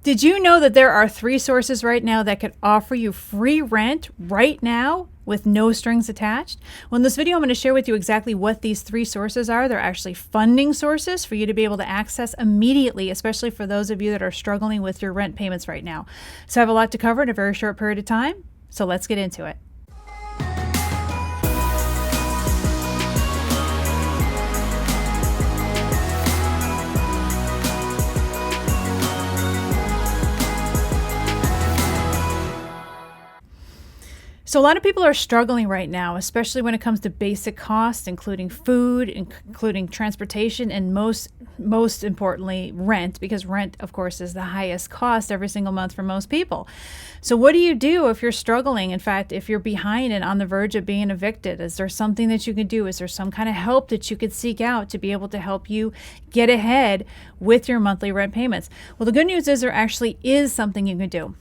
Did you know that there are 3 sources right now that could offer you free rent right now with no strings attached? Well, in this video, I'm going to share with you exactly what these 3 sources are. They're actually funding sources for you to be able to access immediately, especially for those of you that are struggling with your rent payments right now. So I have a lot to cover in a very short period of time. So let's get into it. So a lot of people are struggling right now, especially when it comes to basic costs, including food, including transportation, and most importantly, rent, because rent, of course, is the highest cost every single month for most people. So what do you do if you're struggling? In fact, if you're behind and on the verge of being evicted, is there something that you can do? Is there some kind of help that you could seek out to be able to help you get ahead with your monthly rent payments? Well, the good news is there actually is something you can do.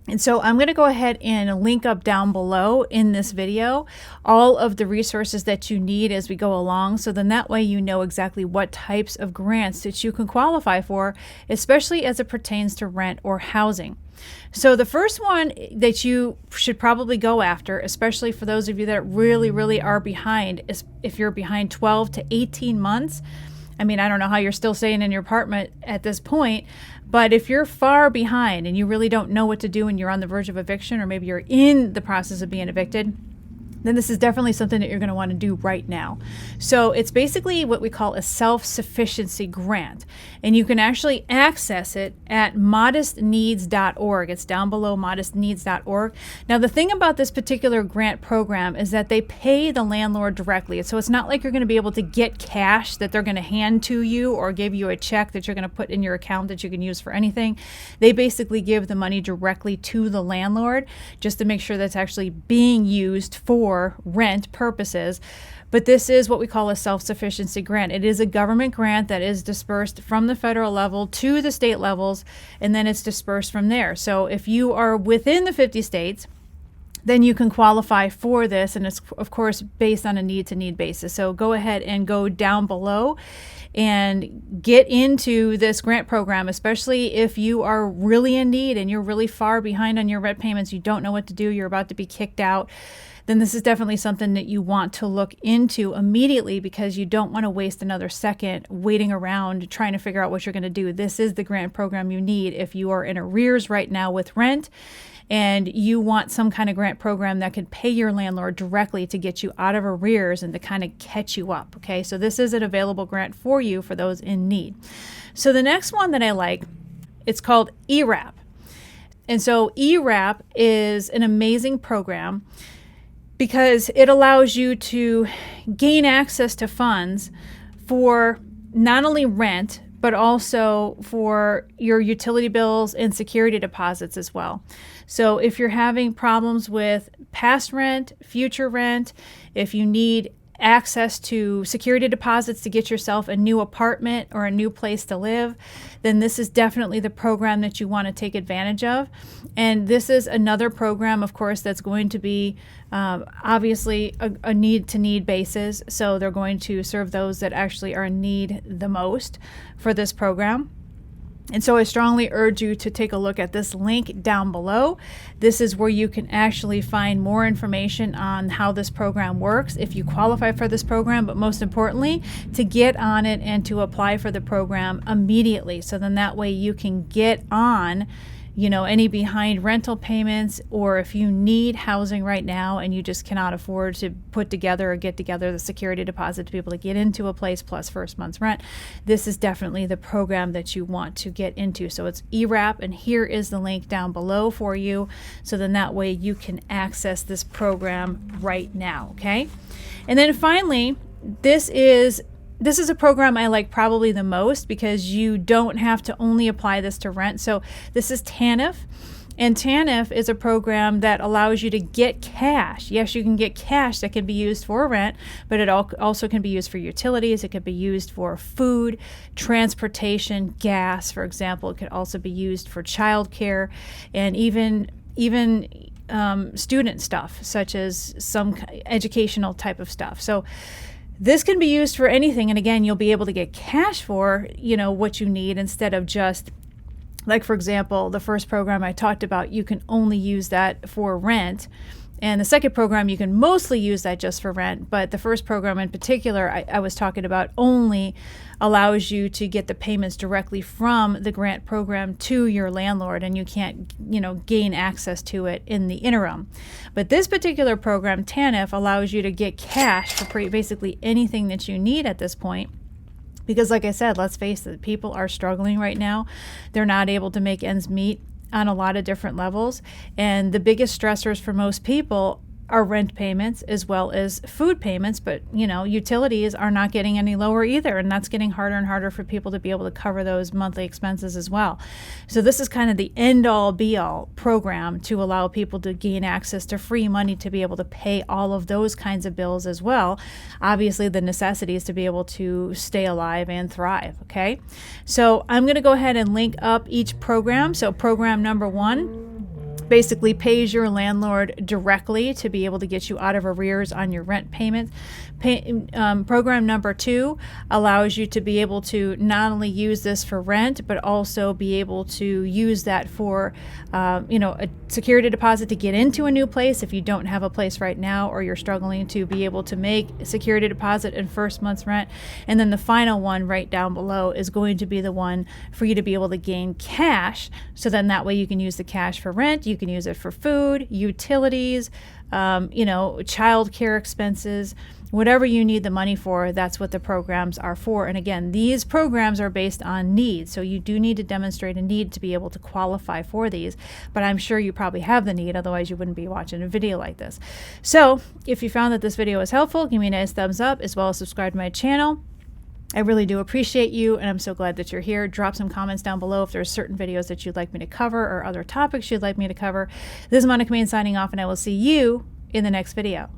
And so I'm going to go ahead and link up down below in this video all of the resources that you need as we go along. So then that way you know exactly what types of grants that you can qualify for, especially as it pertains to rent or housing. So the first one that you should probably go after, especially for those of you that really are behind, is if you're behind 12 to 18 months. I mean, I don't know how you're still staying in your apartment at this point, but if you're far behind and you really don't know what to do and you're on the verge of eviction, or maybe you're in the process of being evicted, then this is definitely something that you're going to want to do right now. So it's basically what we call a self-sufficiency grant, and you can actually access it at modestneeds.org. It's down below, modestneeds.org. Now, the thing about this particular grant program is that they pay the landlord directly. So it's not like you're going to be able to get cash that they're going to hand to you or give you a check that you're going to put in your account that you can use for anything. They basically give the money directly to the landlord just to make sure that's actually being used for rent purposes. But this is what we call a self-sufficiency grant. It is a government grant that is dispersed from the federal level to the state levels, and then it's dispersed from there. So if you are within the 50 states, then you can qualify for this, and it's of course based on a need-to-need basis. So go ahead and go down below and get into this grant program, especially if you are really in need and you're really far behind on your rent payments, you don't know what to do, you're about to be kicked out. Then this is definitely something that you want to look into immediately, because you don't want to waste another second waiting around trying to figure out what you're going to do. This is the grant program you need if you are in arrears right now with rent and you want some kind of grant program that could pay your landlord directly to get you out of arrears and to kind of catch you up. Okay, so this is an available grant for you for those in need. So the next one that I like, it's called ERAP. And so ERAP is an amazing program because it allows you to gain access to funds for not only rent, but also for your utility bills and security deposits as well. So if you're having problems with past rent, future rent, if you need access to security deposits to get yourself a new apartment or a new place to live, then this is definitely the program that you want to take advantage of. And this is another program, of course, that's going to be obviously a need-to-need basis. So they're going to serve those that actually are in need the most for this program. And so I strongly urge you to take a look at this link down below. This is where you can actually find more information on how this program works, if you qualify for this program, but most importantly, to get on it and to apply for the program immediately. So then that way you can get on any behind rental payments, or if you need housing right now and you just cannot afford to put together or get together the security deposit to be able to get into a place plus first month's rent, this is definitely the program that you want to get into. So it's ERAP, and here is the link down below for you. So then that way you can access this program right now, okay? And then finally, this is a program I like probably the most because you don't have to only apply this to rent. So this is TANF, and TANF is a program that allows you to get cash. Yes, you can get cash that can be used for rent, but it also can be used for utilities. It could be used for food, transportation, gas, for example. It could also be used for childcare, and even student stuff, such as some educational type of stuff. So this can be used for anything, and again, you'll be able to get cash for, what you need instead of just Like, for example, the first program I talked about, you can only use that for rent. And the second program, you can mostly use that just for rent. But the first program in particular, I was talking about, only allows you to get the payments directly from the grant program to your landlord, and you can't, gain access to it in the interim. But this particular program, TANF, allows you to get cash for basically anything that you need at this point. Because like I said, let's face it, people are struggling right now. They're not able to make ends meet on a lot of different levels. And the biggest stressors for most people are rent payments as well as food payments. But, utilities are not getting any lower either. And that's getting harder and harder for people to be able to cover those monthly expenses as well. So this is kind of the end all be all program to allow people to gain access to free money to be able to pay all of those kinds of bills as well. Obviously, the necessities to be able to stay alive and thrive. Okay. So I'm going to go ahead and link up each program. So program number 1 basically pays your landlord directly to be able to get you out of arrears on your rent payments. Program number 2 allows you to be able to not only use this for rent, but also be able to use that for, a security deposit to get into a new place if you don't have a place right now, or you're struggling to be able to make a security deposit in first month's rent. And then the final one right down below is going to be the one for you to be able to gain cash. So then that way you can use the cash for rent, you can use it for food, utilities, child care expenses, whatever you need the money for. That's what the programs are for. And again, these programs are based on needs. So you do need to demonstrate a need to be able to qualify for these. But I'm sure you probably have the need, otherwise you wouldn't be watching a video like this. So if you found that this video was helpful, give me a nice thumbs up, as well as subscribe to my channel. I really do appreciate you, and I'm so glad that you're here. Drop some comments down below if there's certain videos that you'd like me to cover or other topics you'd like me to cover. This is Monica Main signing off, and I will see you in the next video.